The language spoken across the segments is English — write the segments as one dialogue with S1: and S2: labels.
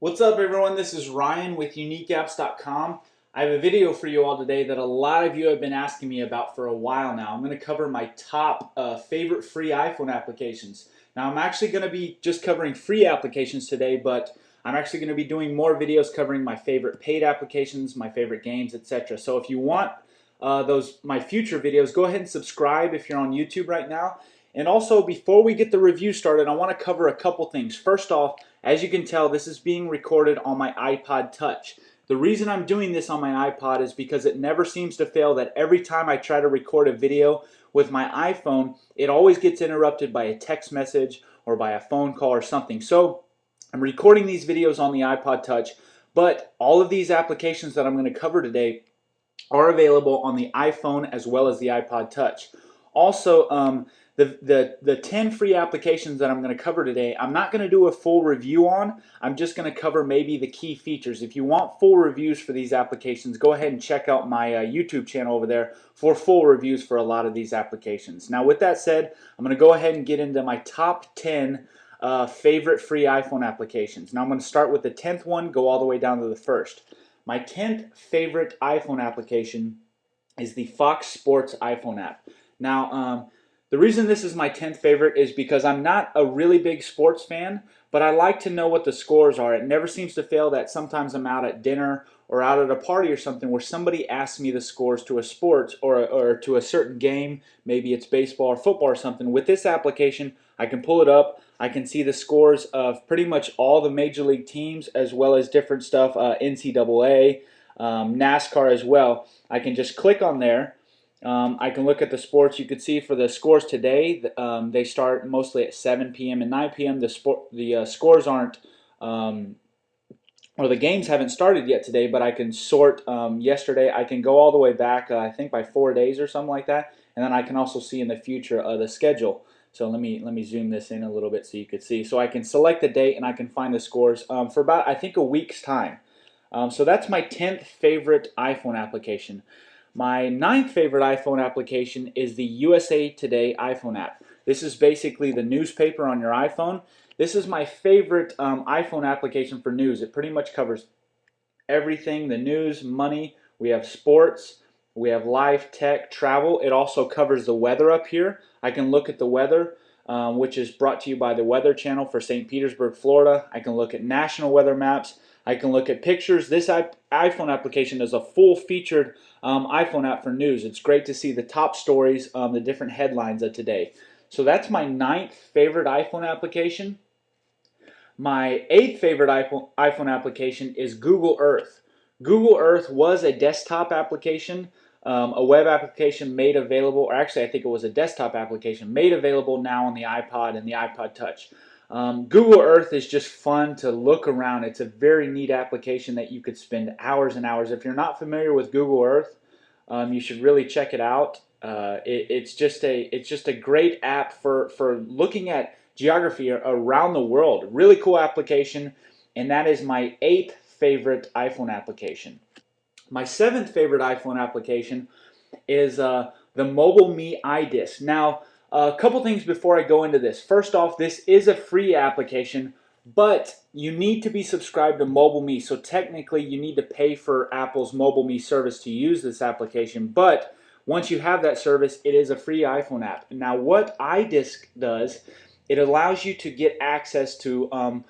S1: What's up, everyone? This is Ryan with UniqueApps.com. I have a video for you all today that a lot of you have been asking me about for a while now. I'm going to cover my top favorite free iPhone applications. Now, I'm actually going to be just covering free applications today, but I'm actually going to be doing more videos covering my favorite paid applications, my favorite games, etc. So if you want my future videos, go ahead and subscribe if you're on YouTube right now. And also, before we get the review started, I want to cover a couple things. First off, as you can tell, this is being recorded on my iPod Touch. The reason I'm doing this on my iPod is because it never seems to fail that every time I try to record a video with my iPhone, it always gets interrupted by a text message or by a phone call or something. So I'm recording these videos on the iPod Touch, but all of these applications that I'm going to cover today are available on the iPhone as well as the iPod Touch. Also, the 10 free applications that I'm going to cover today, I'm not going to do a full review on. I'm just going to cover maybe the key features. If you want full reviews for these applications, go ahead and check out my YouTube channel over there for full reviews for a lot of these applications. Now, with that said, I'm going to go ahead and get into my top 10 favorite free iPhone applications. Now, I'm going to start with the 10th one, go all the way down to the first. My 10th favorite iPhone application is the Fox Sports iPhone app. Now, the reason this is my 10th favorite is because I'm not a really big sports fan, but I like to know what the scores are. It never seems to fail that sometimes I'm out at dinner or out at a party or something where somebody asks me the scores to a sport or to a certain game, maybe it's baseball or football or something. With this application, I can pull it up. I can see the scores of pretty much all the major league teams as well as different stuff, NCAA, NASCAR as well. I can just click on there. I can look at the sports. You can see for the scores today, they start mostly at 7 p.m. and 9 p.m. The scores aren't, or the games haven't started yet today, but I can sort yesterday. I can go all the way back, I think by 4 days or something like that, and then I can also see in the future the schedule. So let me zoom this in a little bit so you could see. So I can select the date and I can find the scores for about, I think, a week's time. So that's my 10th favorite iPhone application. My ninth favorite iPhone application is the USA Today iPhone app. This is basically the newspaper on your iPhone. This is my favorite iPhone application for news. It pretty much covers everything, the news, money. We have sports, we have life, tech, travel. It also covers the weather up here. I can look at the weather, which is brought to you by the Weather Channel for St. Petersburg, Florida. I can look at national weather maps. I can look at pictures. This iPhone application is a full featured iPhone app for news. It's great to see the top stories, the different headlines of today. So that's my ninth favorite iPhone application. My eighth favorite iPhone application is Google Earth. Google Earth was a desktop application, a web application made available, or actually I think it was a desktop application made available now on the iPod and the iPod Touch. Google Earth is just fun to look around. It's a very neat application that you could spend hours and hours. If you're not familiar with Google Earth, you should really check it out. It's just a great app for looking at geography around the world. Really cool application, and that is my eighth favorite iPhone application. My seventh favorite iPhone application is the MobileMe iDisk. Now, a couple things before I go into this. First off, this is a free application, but you need to be subscribed to MobileMe. So technically, you need to pay for Apple's MobileMe service to use this application. But once you have that service, it is a free iPhone app. Now, what iDisk does, it allows you to get access to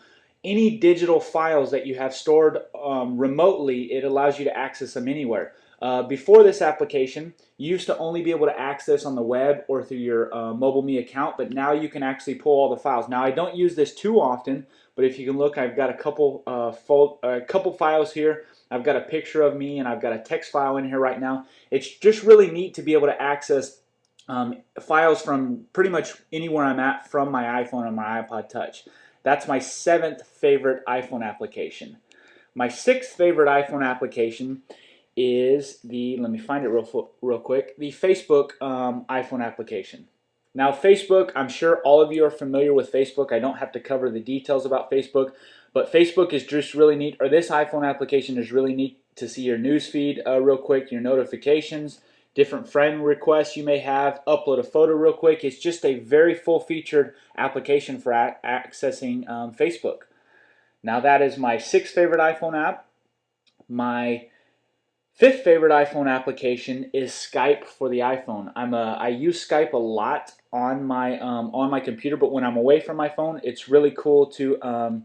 S1: any digital files that you have stored remotely. It allows you to access them anywhere. Before this application, you used to only be able to access on the web or through your MobileMe account, but now you can actually pull all the files. Now, I don't use this too often, but if you can look, I've got a couple files here. I've got a picture of me, and I've got a text file in here right now. It's just really neat to be able to access files from pretty much anywhere I'm at from my iPhone and my iPod Touch. That's my seventh favorite iPhone application. My sixth favorite iPhone application is let me find it real quick, the Facebook iPhone application. Now, Facebook, I'm sure all of you are familiar with Facebook. I don't have to cover the details about Facebook, but Facebook is just really neat, or this iPhone application is really neat to see your news feed real quick, your notifications, different friend requests you may have, upload a photo real quick. It's just a very full-featured application for accessing Facebook. Now that is my sixth favorite iPhone app. My fifth favorite iPhone application is Skype for the iPhone. I use Skype a lot on my computer, but when I'm away from my phone, it's really cool to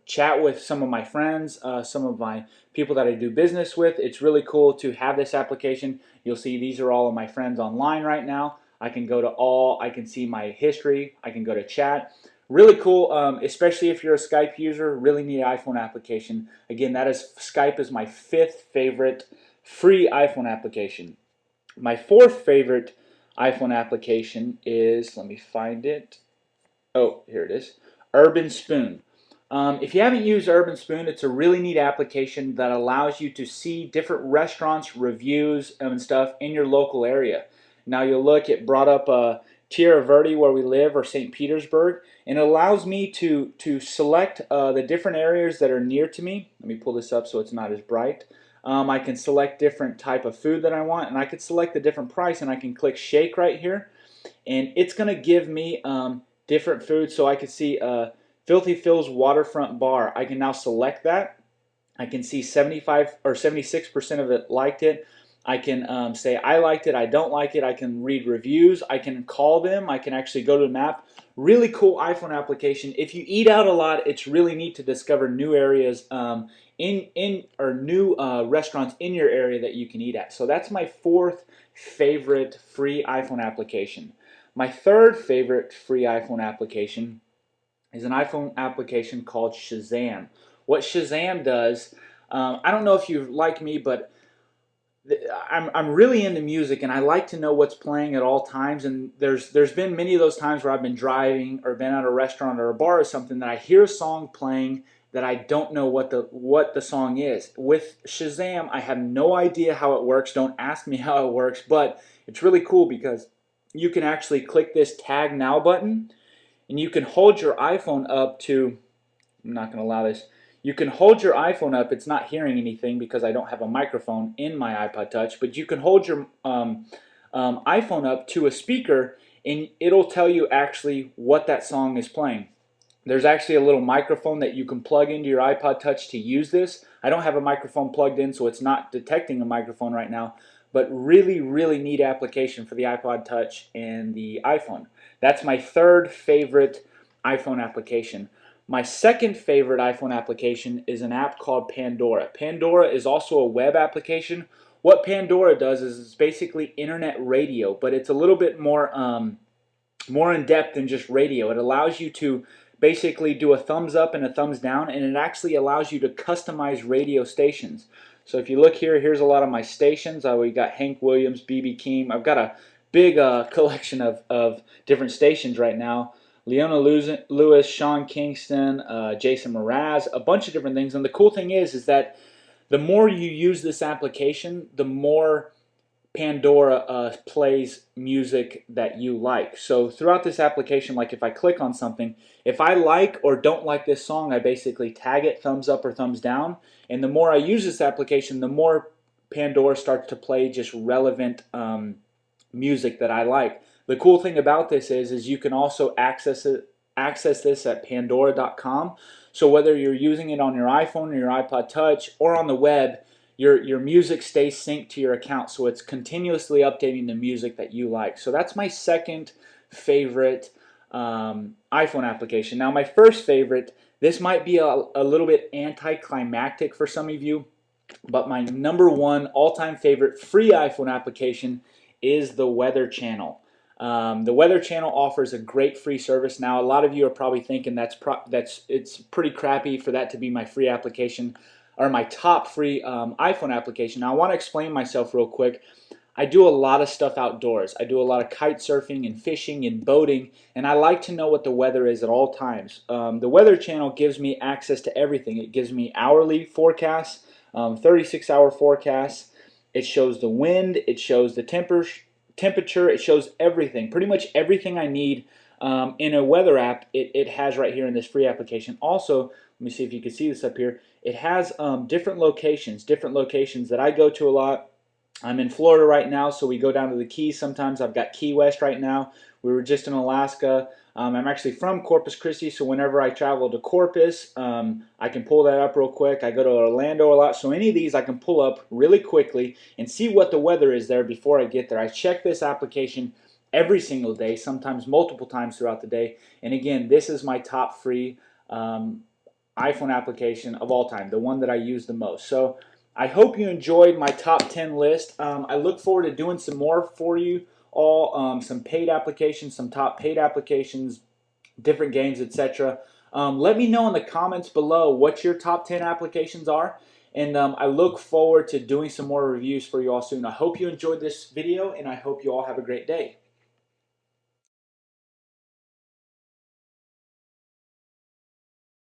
S1: chat with some of my friends, some of my people that I do business with. It's really cool to have this application. You'll see these are all of my friends online right now. I can go to all, I can see my history, I can go to chat. Really cool, especially if you're a Skype user, really neat iPhone application. Again, Skype is my fifth favorite free iPhone application. My fourth favorite iPhone application is, let me find it. Oh, here it is. Urban Spoon. If you haven't used Urban Spoon, it's a really neat application that allows you to see different restaurants, reviews, and stuff in your local area. Now you'll look, it brought up Tierra Verde where we live, or St. Petersburg, and it allows me to select the different areas that are near to me. Let me pull this up so it's not as bright. I can select different type of food that I want, and I can select the different price, and I can click shake right here, and it's going to give me different foods. So I can see Filthy Phil's Waterfront Bar. I can now select that. I can see 75 or 76% of it liked it. I can say I liked it, I don't like it. I can read reviews. I can call them. I can actually go to the map. Really cool iPhone application. If you eat out a lot, it's really neat to discover new areas or new restaurants in your area that you can eat at. So that's my fourth favorite free iPhone application. My third favorite free iPhone application is an iPhone application called Shazam. What Shazam does, I don't know if you like me, but I'm really into music, and I like to know what's playing at all times. And there's been many of those times where I've been driving or been at a restaurant or a bar or something that I hear a song playing that I don't know what the song is. With Shazam, I have no idea how it works. Don't ask me how it works, but it's really cool because you can actually click this Tag Now button, and you can hold your iPhone up to, I'm not going to allow this. You can hold your iPhone up. It's not hearing anything because I don't have a microphone in my iPod Touch, but you can hold your iPhone up to a speaker, and it'll tell you actually what that song is playing. There's actually a little microphone that you can plug into your iPod Touch to use this. I don't have a microphone plugged in, so it's not detecting a microphone right now, but really, really neat application for the iPod Touch and the iPhone. That's my third favorite iPhone application. My second favorite iPhone application is an app called Pandora. Pandora is also a web application. What Pandora does is it's basically internet radio, but it's a little bit more in depth than just radio. It allows you to basically do a thumbs up and a thumbs down, and it actually allows you to customize radio stations. So if you look here, here's a lot of my stations. We got Hank Williams, B.B. King. I've got a big collection of different stations right now. Leona Lewis, Sean Kingston, Jason Mraz, a bunch of different things. And the cool thing is that the more you use this application, the more Pandora plays music that you like. So throughout this application, like if I click on something, if I like or don't like this song, I basically tag it thumbs up or thumbs down. And the more I use this application, the more Pandora starts to play just relevant music that I like. The cool thing about this is you can also access this at pandora.com. So whether you're using it on your iPhone or your iPod Touch or on the web, your music stays synced to your account, so it's continuously updating the music that you like. So that's my second favorite iPhone application. Now my first favorite, this might be a little bit anticlimactic for some of you, but my number one all-time favorite free iPhone application is the Weather Channel. The Weather Channel offers a great free service. Now, a lot of you are probably thinking it's pretty crappy for that to be my free application or my top free iPhone application. Now, I want to explain myself real quick. I do a lot of stuff outdoors. I do a lot of kite surfing and fishing and boating, and I like to know what the weather is at all times. The Weather Channel gives me access to everything. It gives me hourly forecasts, 36-hour forecasts. It shows the wind. It shows the temperature. It shows everything. Pretty much everything I need in a weather app, it has right here in this free application. Also, let me see if you can see this up here. It has different locations that I go to a lot. I'm in Florida right now, so we go down to the Keys sometimes. I've got Key West right now. We were just in Alaska. I'm actually from Corpus Christi, so whenever I travel to Corpus, I can pull that up real quick. I go to Orlando a lot, so any of these I can pull up really quickly and see what the weather is there before I get there. I check this application every single day, sometimes multiple times throughout the day. And again, this is my top free iPhone application of all time, the one that I use the most. So I hope you enjoyed my top 10 list. I look forward to doing some more for you all, some paid applications, some top paid applications, different games, etc. Let me know in the comments below what your top 10 applications are, and I look forward to doing some more reviews for you all soon. I hope you enjoyed this video, and I hope you all have a great day.